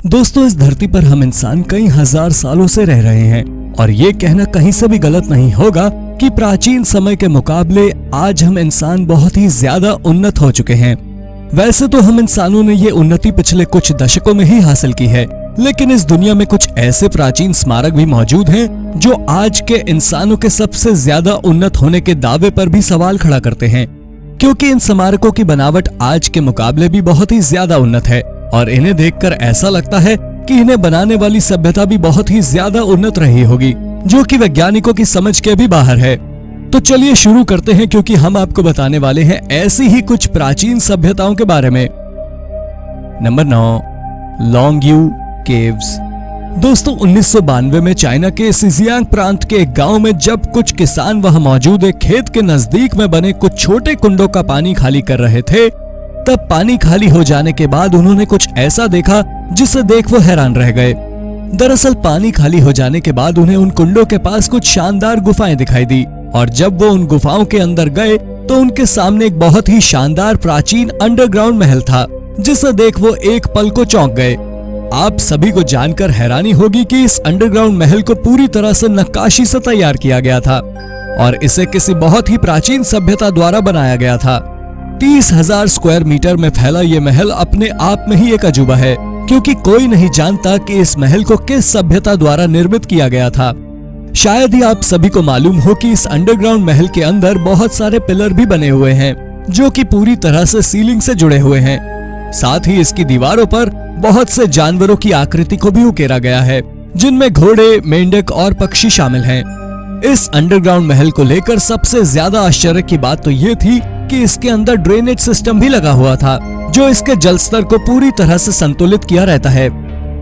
दोस्तों, इस धरती पर हम इंसान कई हजार सालों से रह रहे हैं और ये कहना कहीं से भी गलत नहीं होगा कि प्राचीन समय के मुकाबले आज हम इंसान बहुत ही ज्यादा उन्नत हो चुके हैं। वैसे तो हम इंसानों ने ये उन्नति पिछले कुछ दशकों में ही हासिल की है, लेकिन इस दुनिया में कुछ ऐसे प्राचीन स्मारक भी मौजूद हैं जो आज के इंसानों के सबसे ज्यादा उन्नत होने के दावे पर भी सवाल खड़ा करते हैं, क्योंकि इन स्मारकों की बनावट आज के मुकाबले भी बहुत ही ज्यादा उन्नत है और इन्हें देखकर ऐसा लगता है कि इन्हें बनाने वाली सभ्यता भी बहुत ही ज्यादा उन्नत रही होगी, जो कि वैज्ञानिकों की समझ के भी बाहर है। तो चलिए शुरू करते हैं, क्योंकि हम आपको बताने वाले हैं ऐसी ही कुछ प्राचीन सभ्यताओं के बारे में। Number 9, Longyou caves. दोस्तों, 1992 में चाइना के शिजियांग प्रांत के एक गांव में जब कुछ किसान वहां मौजूद एक खेत के नजदीक में बने कुछ छोटे कुंडों का पानी खाली कर रहे थे, तब पानी खाली हो जाने के बाद उन्होंने कुछ ऐसा देखा जिसे देख वो हैरान रह गए। दरअसल पानी खाली हो जाने के बाद उन्हें उन कुंडों के पास कुछ शानदार गुफाएं दिखाई दी और जब वो उन गुफाओं के अंदर गए तो उनके सामने एक बहुत ही शानदार प्राचीन अंडरग्राउंड महल था, जिसे देख वो एक पल को चौंक गए। आप सभी को जानकर हैरानी होगी कि इस अंडरग्राउंड महल को पूरी तरह से नक्काशी से तैयार किया गया था और इसे किसी बहुत ही प्राचीन सभ्यता द्वारा बनाया गया था। 30,000 स्क्वायर मीटर में फैला ये महल अपने आप में ही एक अजूबा है, क्योंकि कोई नहीं जानता कि इस महल को किस सभ्यता द्वारा निर्मित किया गया था। शायद ही आप सभी को मालूम हो कि इस अंडरग्राउंड महल के अंदर बहुत सारे पिलर भी बने हुए हैं, जो कि पूरी तरह से सीलिंग से जुड़े हुए हैं। साथ ही इसकी दीवारों पर बहुत से जानवरों की आकृति को भी उकेरा गया है, जिनमें घोड़े, मेंढक और पक्षी शामिल हैं। इस अंडरग्राउंड महल को लेकर सबसे ज्यादा आश्चर्य की बात तो ये थी कि इसके अंदर ड्रेनेज सिस्टम भी लगा हुआ था, जो इसके जल स्तर को पूरी तरह से संतुलित किया रहता है।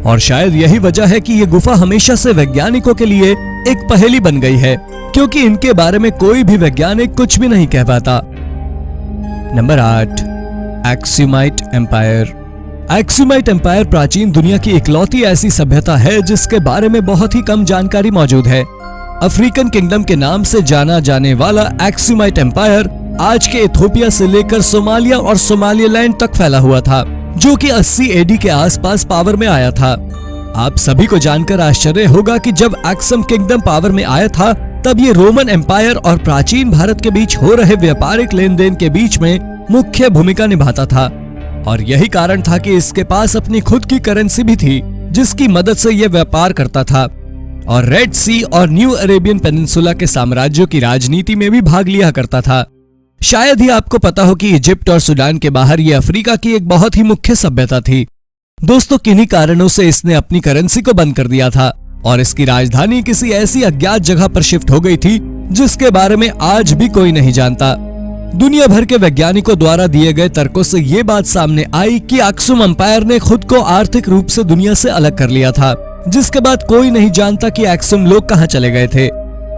और शायद यही वजह है कि ये गुफा हमेशा से वैज्ञानिकों के लिए एक पहेली बन गई है, क्योंकि इनके बारे में कोई भी वैज्ञानिक कुछ भी नहीं कह पाता। Number 8, Axumite empire. Axumite empire प्राचीन दुनिया की इकलौती ऐसी सभ्यता है जिसके बारे में बहुत ही कम जानकारी मौजूद है। अफ्रीकन किंगडम के नाम से जाना जाने वाला एक्सुमाइट एम्पायर आज के इथोपिया से लेकर सोमालिया और सोमालिलैंड तक फैला हुआ था, जो कि 80 एडी के आसपास पावर में आया था। आप सभी को जानकर आश्चर्य होगा कि जब एक्सम किंगडम पावर में आया था, तब ये रोमन एम्पायर और प्राचीन भारत के बीच हो रहे व्यापारिक लेन देन के बीच में मुख्य भूमिका निभाता था और यही कारण था कि इसके पास अपनी खुद की करेंसी भी थी, जिसकी मदद से यह व्यापार करता था और रेड सी और न्यू अरेबियन पेनिनसुला के साम्राज्यों की राजनीति में भी भाग लिया करता था। शायद ही आपको पता हो कि इजिप्ट और सूडान के बाहर ये अफ्रीका की एक बहुत ही मुख्य सभ्यता थी। दोस्तों, किन्हीं कारणों से इसने अपनी करेंसी को बंद कर दिया था और इसकी राजधानी किसी ऐसी अज्ञात जगह पर शिफ्ट हो गई थी जिसके बारे में आज भी कोई नहीं जानता। दुनिया भर के वैज्ञानिकों द्वारा दिए गए तर्कों से ये बात सामने आई कि अक्सुम एम्पायर ने खुद को आर्थिक रूप से दुनिया से अलग कर लिया था, जिसके बाद कोई नहीं जानता कि एक्सुम लोग कहां चले गए थे।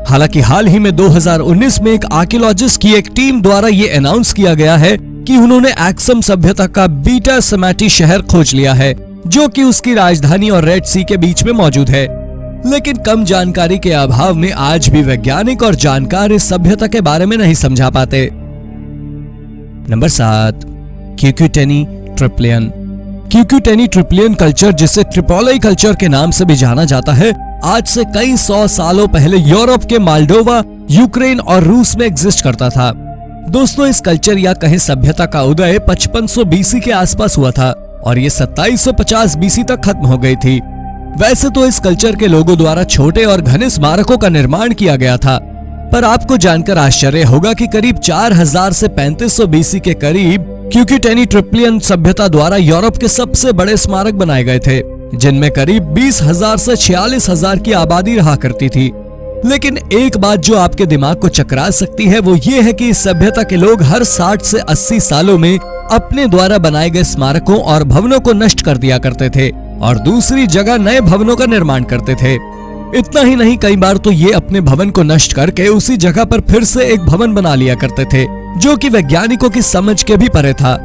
हालांकि हाल ही में 2019 में एक आर्कियोलॉजिस्ट की एक टीम द्वारा ये अनाउंस किया गया है कि उन्होंने एक्सम सभ्यता का बीटा समाटी शहर खोज लिया है, जो कि उसकी राजधानी और रेड सी के बीच में मौजूद है। लेकिन कम जानकारी के अभाव में आज भी वैज्ञानिक और जानकार इस सभ्यता के बारे में नहीं समझा पाते। नंबर 7, क्यूक्यूटेनी ट्रिप्लियन। क्यूक्यूटेनी ट्रिप्लियन कल्चर, जिसे ट्रिपोली कल्चर के नाम से भी जाना जाता है, आज से कई 100 सालों पहले यूरोप के मोल्डोवा, यूक्रेन और रूस में एग्जिस्ट करता था। दोस्तों, इस कल्चर या कहीं सभ्यता का उदय 5500 बीसी के आसपास हुआ था और ये 2750 बीसी तक खत्म हो गई थी। वैसे तो इस कल्चर के लोगों द्वारा छोटे और घने स्मारकों का निर्माण किया गया था, पर आपको जानकर आश्चर्य होगा कि करीब 4000 से 3500 बीसी के करीब क्यूक्यूटेनी ट्रिप्लियन सभ्यता द्वारा यूरोप के सबसे बड़े स्मारक बनाए गए थे, जिनमें करीब 20,000 से 46,000 की आबादी रहा करती थी। लेकिन एक बात जो आपके दिमाग को चकरा सकती है वो ये है कि इस सभ्यता के लोग हर 60 से 80 सालों में अपने द्वारा बनाए गए स्मारकों और भवनों को नष्ट कर दिया करते थे और दूसरी जगह नए भवनों का निर्माण करते थे। इतना ही नहीं, कई बार तो ये अपने भवन को नष्ट करके उसी जगह पर फिर से एक भवन बना लिया करते थे, जो कि वैज्ञानिकों की समझ के भी परे था,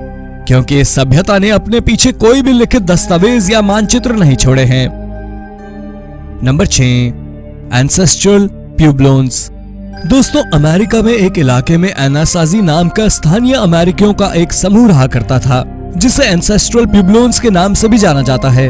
क्योंकि इस सभ्यता ने अपने पीछे कोई भी लिखित दस्तावेज या मानचित्र नहीं छोड़े हैं। Number 6, ancestral Puebloans. दोस्तों, अमेरिका में एक इलाके में एनासाजी नाम का स्थानीय अमेरिकियों का एक समूह रहा करता था, जिसे एंसेस्ट्रल प्यूब्लोन्स के नाम से भी जाना जाता है।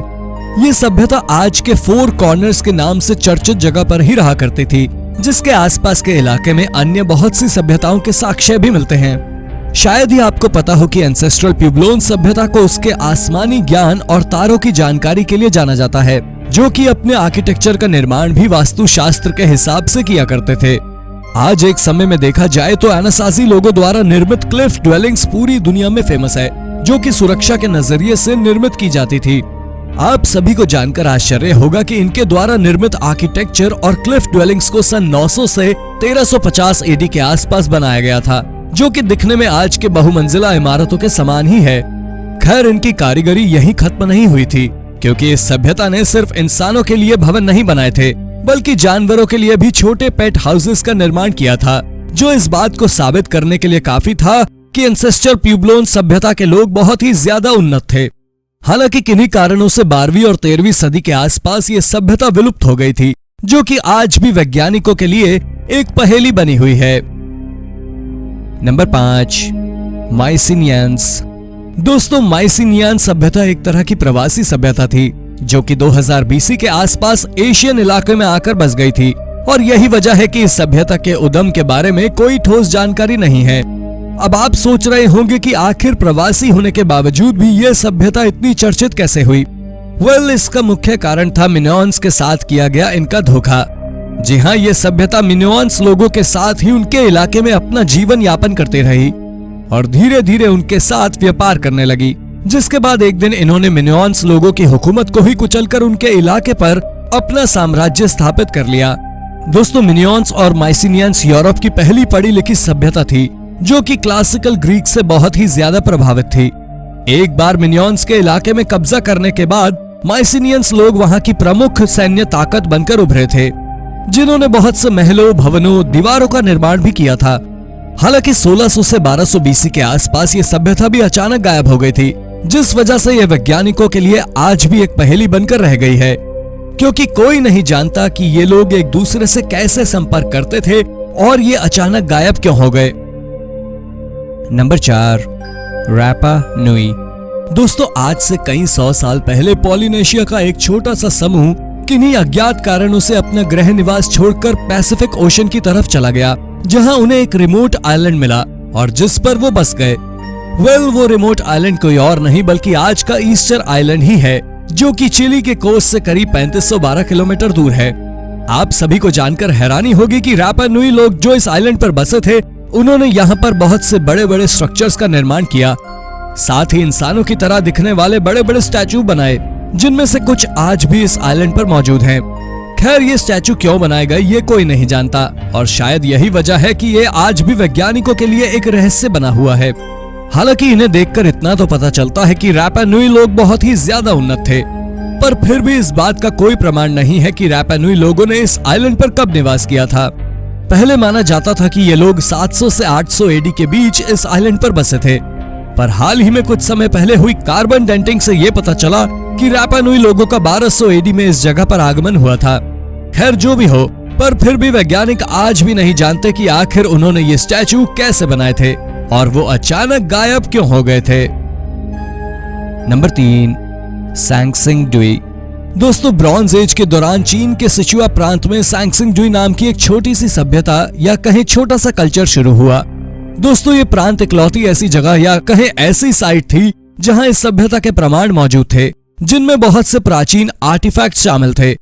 ये सभ्यता आज के फोर कॉर्नर्स के नाम से चर्चित जगह पर ही रहा करती थी, जिसके आसपास के इलाके में अन्य बहुत सी सभ्यताओं के साक्ष्य भी मिलते हैं। शायद ही आपको पता हो कि एंसेस्ट्रल प्यूब्लोन सभ्यता को उसके आसमानी ज्ञान और तारों की जानकारी के लिए जाना जाता है, जो कि अपने आर्किटेक्चर का निर्माण भी वास्तुशास्त्र के हिसाब से किया करते थे। आज एक समय में देखा जाए तो एनासाजी लोगों द्वारा निर्मित क्लिफ ड्वेलिंग्स पूरी दुनिया में फेमस है, जो कि सुरक्षा के नजरिए से निर्मित की जाती थी। आप सभी को जानकर आश्चर्य होगा कि इनके द्वारा निर्मित आर्किटेक्चर और क्लिफ ड्वेलिंग्स को सन 900 से 1350 एडी के आसपास बनाया गया था, जो कि दिखने में आज के बहुमंजिला इमारतों के समान ही है। खैर, इनकी कारीगरी यहीं खत्म नहीं हुई थी, क्योंकि इस सभ्यता ने सिर्फ इंसानों के लिए भवन नहीं बनाए थे, बल्कि जानवरों के लिए भी छोटे पेट हाउसेस का निर्माण किया था, जो इस बात को साबित करने के लिए काफी था कि एंसेस्ट्रल प्यूब्लोन सभ्यता के लोग बहुत ही ज्यादा उन्नत थे। हालांकि किन्हीं कारणों से 12वीं और 13वीं सदी के आसपास ये सभ्यता विलुप्त हो गई थी, जो कि आज भी वैज्ञानिकों के लिए एक पहेली बनी हुई है। नंबर 5, माइसिनियंस। दोस्तों, माइसिनियन सभ्यता एक तरह की प्रवासी सभ्यता थी, जो कि 2000 बीसी के आसपास एशियन इलाके में आकर बस गई थी, और यही वजह है कि इस सभ्यता के उद्गम के बारे में कोई ठोस जानकारी नहीं है। अब आप सोच रहे होंगे कि आखिर प्रवासी होने के बावजूद भी यह सभ्यता इतनी चर्चित कैसे हुई? इसका मुख्य कारण था मिनोअन्स के साथ किया गया इनका धोखा। जी हाँ, ये सभ्यता मिनोअन्स लोगों के साथ ही उनके इलाके में अपना जीवन यापन करती रही और धीरे धीरे उनके साथ व्यापार करने लगी, जिसके बाद एक दिन इन्होंने मिनोअन्स लोगों की हुकूमत को ही कुचलकर उनके इलाके पर अपना साम्राज्य स्थापित कर लिया। दोस्तों, मिनोअन्स और माइसिनियंस यूरोप की पहली पढ़ी लिखी सभ्यता थी, जो कि क्लासिकल ग्रीक से बहुत ही ज्यादा प्रभावित थी। एक बार मिनोअन्स के इलाके में कब्जा करने के बाद माइसिनियंस लोग वहां की प्रमुख सैन्य ताकत बनकर उभरे थे, जिन्होंने बहुत से महलों, भवनों, दीवारों का निर्माण भी किया था। हालांकि 1600 से 1200 बीसी के आसपास ये सभ्यता भी अचानक गायब हो गई थी, जिस वजह से यह वैज्ञानिकों के लिए आज भी एक पहेली बनकर रह गई है, क्योंकि कोई नहीं जानता कि ये लोग एक दूसरे से कैसे संपर्क करते थे और ये अचानक गायब क्यों हो गए। नंबर 4, रापा नुई। दोस्तों, आज से कई 100 साल पहले पॉलिनेशिया का एक छोटा सा समूह किन्हीं अज्ञात कारणों से अपना गृह निवास छोड़कर पैसिफिक ओशन की तरफ चला गया, जहां उन्हें एक रिमोट आइलैंड मिला और जिस पर वो बस गए। वो रिमोट आइलैंड कोई और नहीं बल्कि आज का ईस्टर आइलैंड ही है, जो कि चिली के कोस्ट से करीब 3512 किलोमीटर दूर है। आप सभी को जानकर हैरानी होगी कि रापा नुई लोग जो इस आइलैंड पर बसे थे, उन्होंने यहाँ पर बहुत से बड़े बड़े स्ट्रक्चर्स का निर्माण किया। साथ ही इंसानों की तरह दिखने वाले बड़े बड़े स्टैचू बनाए, जिनमें से कुछ आज भी इस आइलैंड पर मौजूद हैं। खैर, ये स्टैचू क्यों बनाए गए ये कोई नहीं जानता, और शायद यही वजह है कि ये आज भी वैज्ञानिकों के लिए एक रहस्य बना हुआ है। हालांकि इन्हें देखकर इतना तो पता चलता है कि रापा नुई लोग बहुत ही ज्यादा उन्नत थे, पर फिर भी इस बात का कोई प्रमाण नहीं है कि रापा नुई लोगों ने इस आइलैंड पर कब निवास किया था। पहले माना जाता था कि ये लोग 700 से 800 एडी के बीच इस आइलैंड पर बसे थे, पर हाल ही में कुछ समय पहले हुई कार्बन डेटिंग से ये पता चला कि रापा नुई लोगों का 1200 एडी में इस जगह पर आगमन हुआ था। खैर, जो भी हो, पर फिर भी वैज्ञानिक आज भी नहीं जानते कि आखिर उन्होंने ये स्टैचू कैसे बनाए थे और वो अचानक गायब क्यों हो गए थे। Number 3, Sanxingdui. दोस्तों, ब्रॉन्ज एज के दौरान चीन के सिचुआ प्रांत में सैंक्सिंग डुई नाम की एक छोटी सी सभ्यता या कहीं छोटा सा कल्चर शुरू हुआ। दोस्तों, ये प्रांत इकलौती ऐसी जगह या कहीं ऐसी साइट थी जहां इस सभ्यता के प्रमाण मौजूद थे, जिनमें बहुत से प्राचीन आर्टिफैक्ट शामिल थे।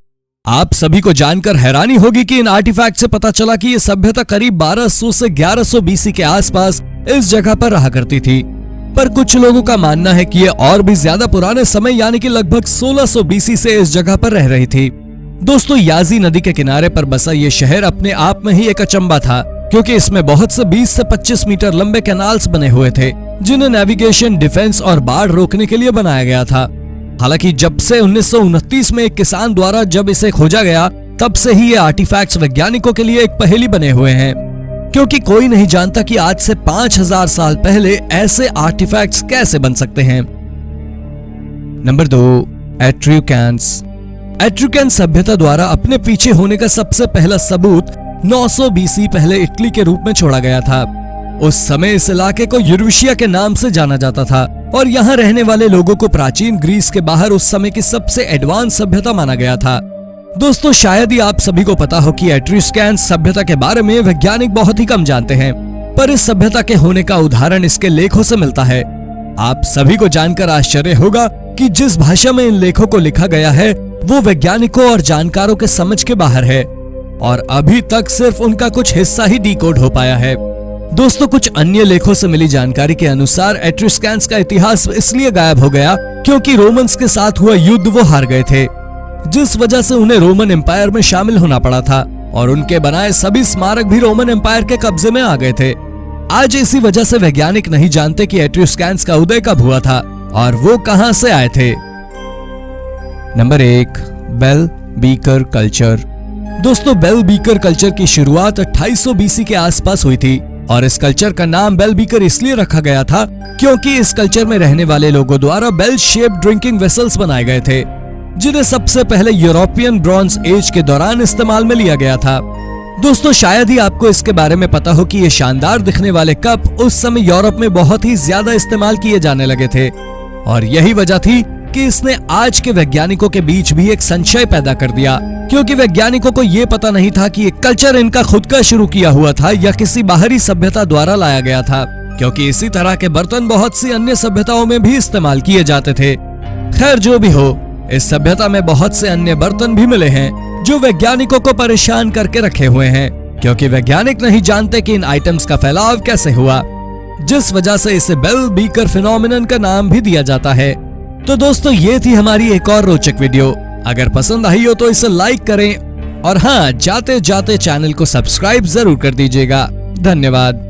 आप सभी को जानकर हैरानी होगी कि इन आर्टिफैक्ट से पता चला कि ये सभ्यता करीब 1200 से 1100 बीसी के आसपास इस जगह पर रहा करती थी, पर कुछ लोगों का मानना है कि ये और भी ज्यादा पुराने समय यानी कि लगभग 1600 बीसी से इस जगह पर रह रही थी। दोस्तों, याजी नदी के किनारे पर बसा ये शहर अपने आप में ही एक अचंबा था, क्योंकि इसमें बहुत से 20 से 25 मीटर लंबे कैनाल्स बने हुए थे, जिन्हें नेविगेशन, डिफेंस और बाढ़ रोकने के लिए बनाया गया था। हालांकि जब से 1929 में एक किसान द्वारा जब इसे खोजा गया, तब से ही ये आर्टिफैक्ट्स वैज्ञानिकों के लिए एक पहेली बने हुए हैं, क्योंकि कोई नहीं जानता कि आज से 5000 साल पहले ऐसे आर्टिफैक्ट्स कैसे बन सकते हैं। नंबर 2, एट्रियुकैंस। एट्रियुकैन सभ्यता द्वारा अपने पीछे होने का सबसे पहला सबूत 900 बीसी पहले इटली के रूप में छोड़ा गया था। उस समय इस इलाके को यूरेशिया के नाम से जाना जाता था, और यहाँ रहने वाले लोगों को प्राचीन ग्रीस के बाहर उस समय की सबसे एडवांस सभ्यता माना गया था। दोस्तों, शायद ही आप सभी को पता हो कि एट्रुस्कैंस सभ्यता के बारे में वैज्ञानिक बहुत ही कम जानते हैं, पर इस सभ्यता के होने का उदाहरण इसके लेखों से मिलता है। आप सभी को जानकर आश्चर्य होगा कि जिस भाषा में इन लेखों को लिखा गया है वो वैज्ञानिकों और जानकारों के समझ के बाहर है और अभी तक सिर्फ उनका कुछ हिस्सा ही डिकोड हो पाया है। दोस्तों, कुछ अन्य लेखों से मिली जानकारी के अनुसार एट्रुस्कैंस का इतिहास इसलिए गायब हो गया क्योंकि रोमन्स के साथ हुआ युद्ध वो हार गए थे, जिस वजह से उन्हें रोमन एम्पायर में शामिल होना पड़ा था और उनके बनाए सभी स्मारक भी रोमन एम्पायर के कब्जे में आ गए थे। आज इसी वजह से वैज्ञानिक नहीं जानते कि एट्रुस्कैंस का उदय कब हुआ था और वो कहां से आए थे। Number 1, bell beaker culture. दोस्तों, बेल बीकर कल्चर की शुरुआत 2800 बीसी के आसपास हुई थी और इस कल्चर का नाम बेल बीकर इसलिए रखा गया था क्योंकि इस कल्चर में रहने वाले लोगों द्वारा बेल शेप ड्रिंकिंग वेसल्स बनाए गए थे, जिन्हें सबसे पहले यूरोपियन ब्रॉन्ज एज के दौरान इस्तेमाल में लिया गया था। दोस्तों, शायद ही आपको इसके बारे में पता हो कि ये शानदार दिखने वाले कप उस समय यूरोप में बहुत ही ज्यादा इस्तेमाल किए जाने लगे थे और यही वजह थी कि इसने आज के वैज्ञानिकों के बीच भी एक संशय पैदा कर दिया, क्योंकि वैज्ञानिकों को ये पता नहीं था कि ये कल्चर इनका खुद का शुरू किया हुआ था या किसी बाहरी सभ्यता द्वारा लाया गया था, क्योंकि इसी तरह के बर्तन बहुत सी अन्य सभ्यताओं में भी इस्तेमाल किए जाते थे। खैर, जो भी हो, इस सभ्यता में बहुत से अन्य बर्तन भी मिले हैं जो वैज्ञानिकों को परेशान करके रखे हुए हैं, क्योंकि वैज्ञानिक नहीं जानते कि इन आइटम्स का फैलाव कैसे हुआ, जिस वजह से इसे बेल बीकर फिनोमिनन का नाम भी दिया जाता है। तो दोस्तों, ये थी हमारी एक और रोचक वीडियो। अगर पसंद आई हो तो इसे लाइक करें और हाँ, जाते जाते चैनल को सब्सक्राइब जरूर कर दीजिएगा। धन्यवाद।